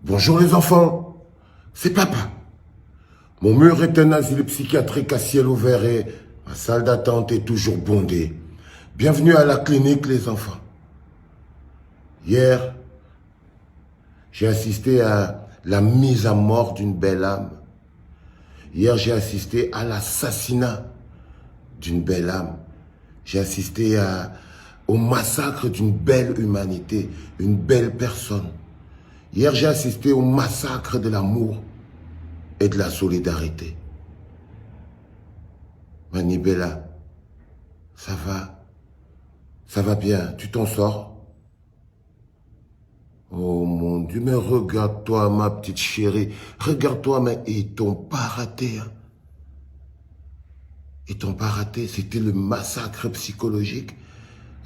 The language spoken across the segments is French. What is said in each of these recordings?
Bonjour les enfants, c'est papa. Mon mur est un asile psychiatrique à ciel ouvert et ma salle d'attente est toujours bondée. Bienvenue à la clinique les enfants. Hier, j'ai assisté à la mise à mort d'une belle âme. Hier, j'ai assisté à l'assassinat d'une belle âme. J'ai assisté au massacre d'une belle humanité, une belle personne. Hier, j'ai assisté au massacre de l'amour et de la solidarité. Manibela, ça va bien, tu t'en sors? Oh mon Dieu, mais regarde-toi ma petite chérie, regarde-toi, mais ils t'ont pas raté. Hein. Ils t'ont pas raté, c'était le massacre psychologique,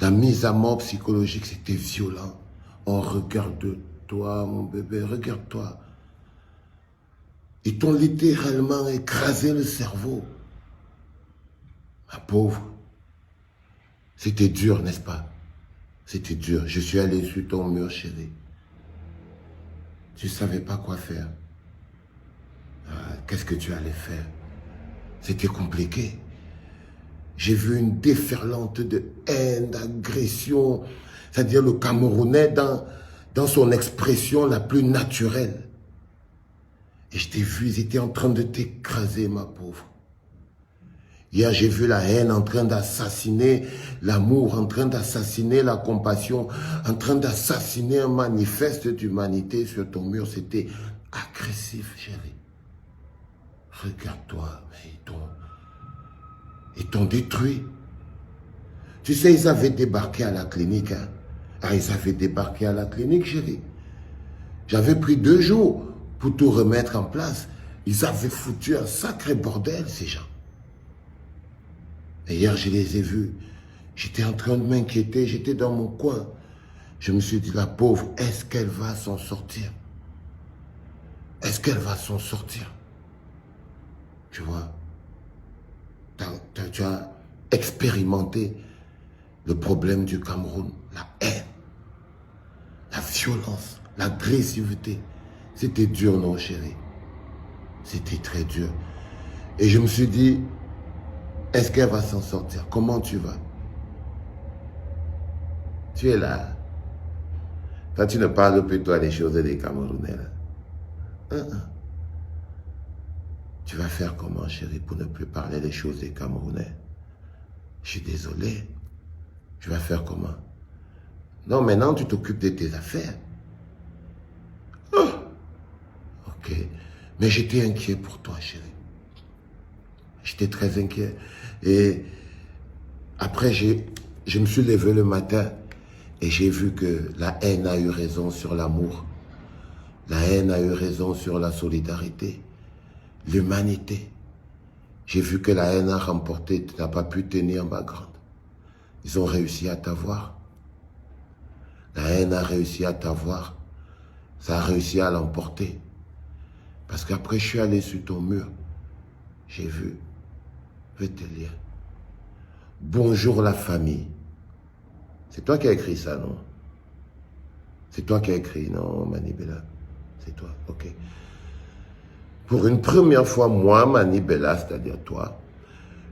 la mise à mort psychologique, c'était violent. Oh, regarde-toi mon bébé, regarde-toi. Ils t'ont littéralement écrasé le cerveau. Ma pauvre, c'était dur, n'est-ce pas? C'était dur. Je suis allé sur ton mur, chérie. Tu ne savais pas quoi faire. Qu'est-ce que tu allais faire? C'était compliqué. J'ai vu une déferlante de haine, d'agression, c'est-à-dire le Camerounais dans son expression la plus naturelle. Et je t'ai vu, ils étaient en train de t'écraser, ma pauvre. Hier, j'ai vu la haine en train d'assassiner l'amour, en train d'assassiner la compassion, en train d'assassiner un manifeste d'humanité sur ton mur. C'était agressif, chérie. Regarde-toi, ils t'ont détruit. Tu sais, ils avaient débarqué à la clinique. Hein? Ah, ils avaient débarqué à la clinique, chérie. J'avais pris 2 jours pour tout remettre en place. Ils avaient foutu un sacré bordel, ces gens. Et hier, je les ai vus. J'étais en train de m'inquiéter, j'étais dans mon coin. Je me suis dit, la pauvre, est-ce qu'elle va s'en sortir? Est-ce qu'elle va s'en sortir? Tu vois, tu as expérimenté le problème du Cameroun, la haine, la violence, l'agressivité. C'était dur, non, chérie? C'était très dur. Et je me suis dit, est-ce qu'elle va s'en sortir? Comment tu vas? Tu es là. Toi, tu ne parles plus, toi, des choses des Camerounais. Tu vas faire comment, chérie, pour ne plus parler des choses des Camerounais? Je suis désolé. Tu vas faire comment? Non, maintenant, tu t'occupes de tes affaires. Oh, ok. Mais j'étais inquiet pour toi, chérie. J'étais très inquiet. Et après, je me suis levé le matin et j'ai vu que la haine a eu raison sur l'amour. La haine a eu raison sur la solidarité. L'humanité. J'ai vu que la haine a remporté, tu n'as pas pu tenir ma grande. Ils ont réussi à t'avoir. La haine a réussi à t'avoir. Ça a réussi à l'emporter. Parce qu'après, je suis allé sur ton mur. J'ai vu. Je vais te lire. Bonjour la famille. C'est toi qui as écrit ça, non? C'est toi qui as écrit, non, Manibela? C'est toi, ok. Pour une première fois, moi, Manibela, c'est-à-dire toi,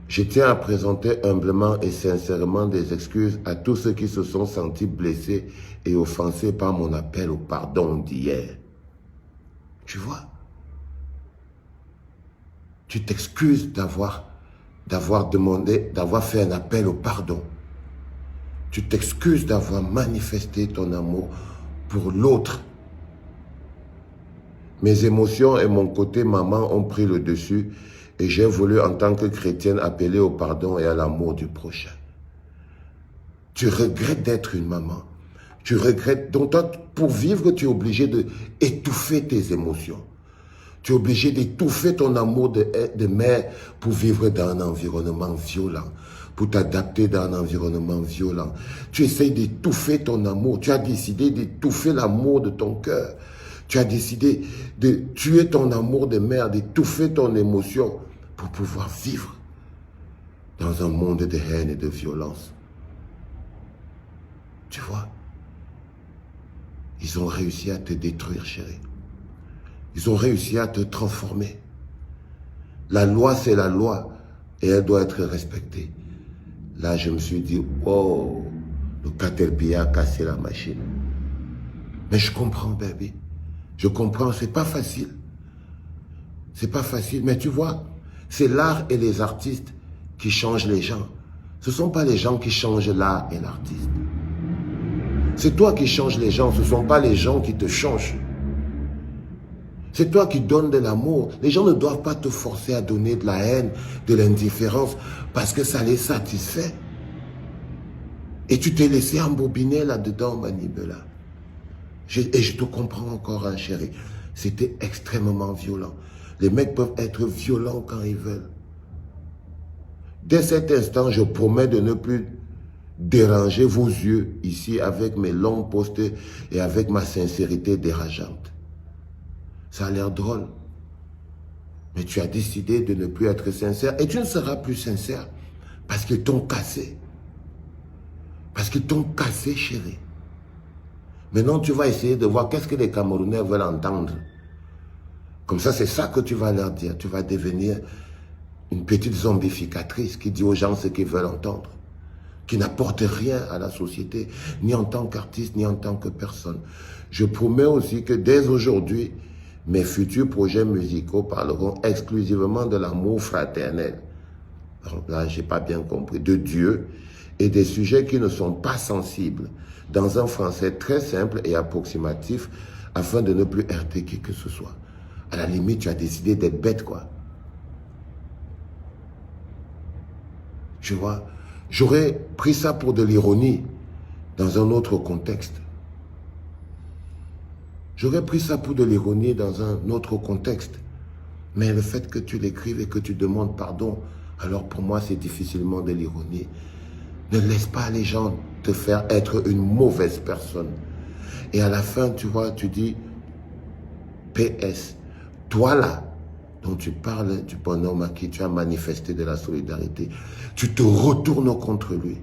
je tiens à présenter humblement et sincèrement des excuses à tous ceux qui se sont sentis blessés et offensés par mon appel au pardon d'hier. Tu vois? Tu t'excuses d'avoir demandé, d'avoir fait un appel au pardon. Tu t'excuses d'avoir manifesté ton amour pour l'autre. Mes émotions et mon côté maman ont pris le dessus et j'ai voulu en tant que chrétienne appeler au pardon et à l'amour du prochain. Tu regrettes d'être une maman. Tu regrettes, donc toi, pour vivre, tu es obligé d'étouffer tes émotions. Tu es obligé d'étouffer ton amour de mère pour vivre dans un environnement violent, pour t'adapter dans un environnement violent. Tu essayes d'étouffer ton amour. Tu as décidé d'étouffer l'amour de ton cœur. Tu as décidé de tuer ton amour de mère, d'étouffer ton émotion pour pouvoir vivre dans un monde de haine et de violence. Tu vois, ils ont réussi à te détruire, chérie. Ils ont réussi à te transformer. La loi, c'est la loi et elle doit être respectée. Là, je me suis dit, oh, le Caterpillar a cassé la machine. Mais je comprends, baby. Je comprends, c'est pas facile. C'est pas facile, mais tu vois, c'est l'art et les artistes qui changent les gens. Ce ne sont pas les gens qui changent l'art et l'artiste. C'est toi qui changes les gens, ce ne sont pas les gens qui te changent. C'est toi qui donnes de l'amour. Les gens ne doivent pas te forcer à donner de la haine, de l'indifférence, parce que ça les satisfait. Et tu t'es laissé embobiner là-dedans, Manibela. Et je te comprends encore, hein, chérie. C'était extrêmement violent. Les mecs peuvent être violents quand ils veulent. Dès cet instant, je promets de ne plus déranger vos yeux ici avec mes longs postes et avec ma sincérité dérangeante. Ça a l'air drôle. Mais tu as décidé de ne plus être sincère. Et tu ne seras plus sincère parce qu'ils t'ont cassé. Parce qu'ils t'ont cassé, chérie. Maintenant, tu vas essayer de voir qu'est-ce que les Camerounais veulent entendre. Comme ça, c'est ça que tu vas leur dire. Tu vas devenir une petite zombificatrice qui dit aux gens ce qu'ils veulent entendre. Qui n'apporte rien à la société, ni en tant qu'artiste, ni en tant que personne. Je promets aussi que dès aujourd'hui, mes futurs projets musicaux parleront exclusivement de l'amour fraternel. Alors là, j'ai pas bien compris. De Dieu et des sujets qui ne sont pas sensibles, dans un français très simple et approximatif, afin de ne plus heurter qui que ce soit. À la limite, tu as décidé d'être bête, quoi. Tu vois, j'aurais pris ça pour de l'ironie dans un autre contexte. J'aurais pris ça pour de l'ironie dans un autre contexte. Mais le fait que tu l'écrives et que tu demandes pardon, alors pour moi c'est difficilement de l'ironie. Ne laisse pas les gens te faire être une mauvaise personne. Et à la fin, tu vois, tu dis, PS, toi là, dont tu parles du bonhomme à qui tu as manifesté de la solidarité, tu te retournes contre lui.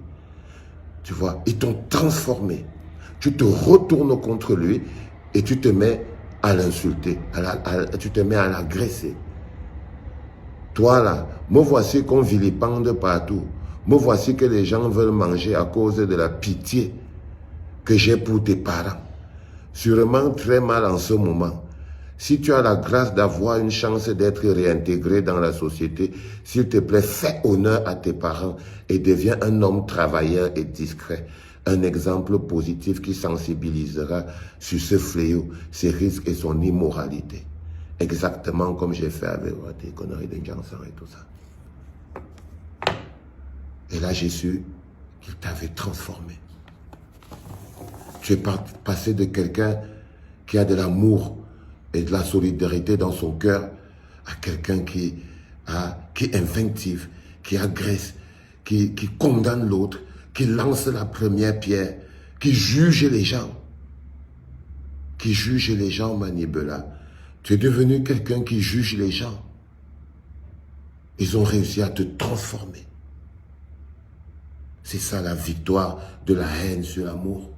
Tu vois, ils t'ont transformé. Tu te retournes contre lui et tu te mets à l'insulter, tu te mets à l'agresser. Toi là, me voici qu'on vilipende partout. Me voici que les gens veulent manger à cause de la pitié que j'ai pour tes parents. Sûrement très mal en ce moment. Si tu as la grâce d'avoir une chance d'être réintégré dans la société, s'il te plaît, fais honneur à tes parents et deviens un homme travailleur et discret. Un exemple positif qui sensibilisera sur ce fléau, ses risques et son immoralité. Exactement comme j'ai fait avec tes conneries de Janssen et tout ça. Et là, j'ai su qu'il t'avait transformé. Tu es passé de quelqu'un qui a de l'amour et de la solidarité dans son cœur à quelqu'un qui est inventif, qui agresse, qui condamne l'autre, qui lance la première pierre, qui juge les gens. Qui juge les gens, Manibela. Tu es devenu quelqu'un qui juge les gens. Ils ont réussi à te transformer. C'est ça la victoire de la haine sur l'amour.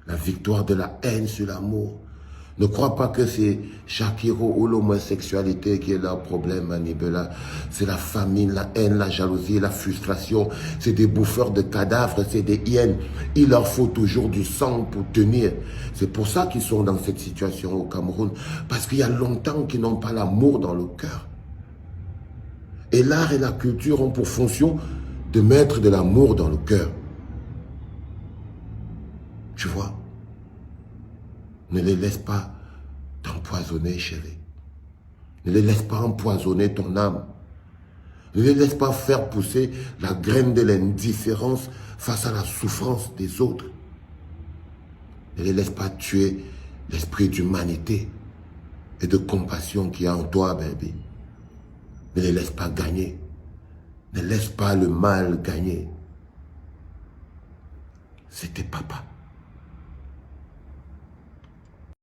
La victoire de la haine sur l'amour. Ne crois pas que c'est Shakiro ou l'homosexualité qui est leur problème, Manibela. C'est la famine, la haine, la jalousie, la frustration. C'est des bouffeurs de cadavres, c'est des hyènes. Il leur faut toujours du sang pour tenir. C'est pour ça qu'ils sont dans cette situation au Cameroun. Parce qu'il y a longtemps qu'ils n'ont pas l'amour dans le cœur. Et l'art et la culture ont pour fonction de mettre de l'amour dans le cœur. Tu vois? Ne les laisse pas t'empoisonner, chérie. Ne les laisse pas empoisonner ton âme. Ne les laisse pas faire pousser la graine de l'indifférence face à la souffrance des autres. Ne les laisse pas tuer l'esprit d'humanité et de compassion qu'il y a en toi, baby. Ne les laisse pas gagner. Ne laisse pas le mal gagner. C'était papa.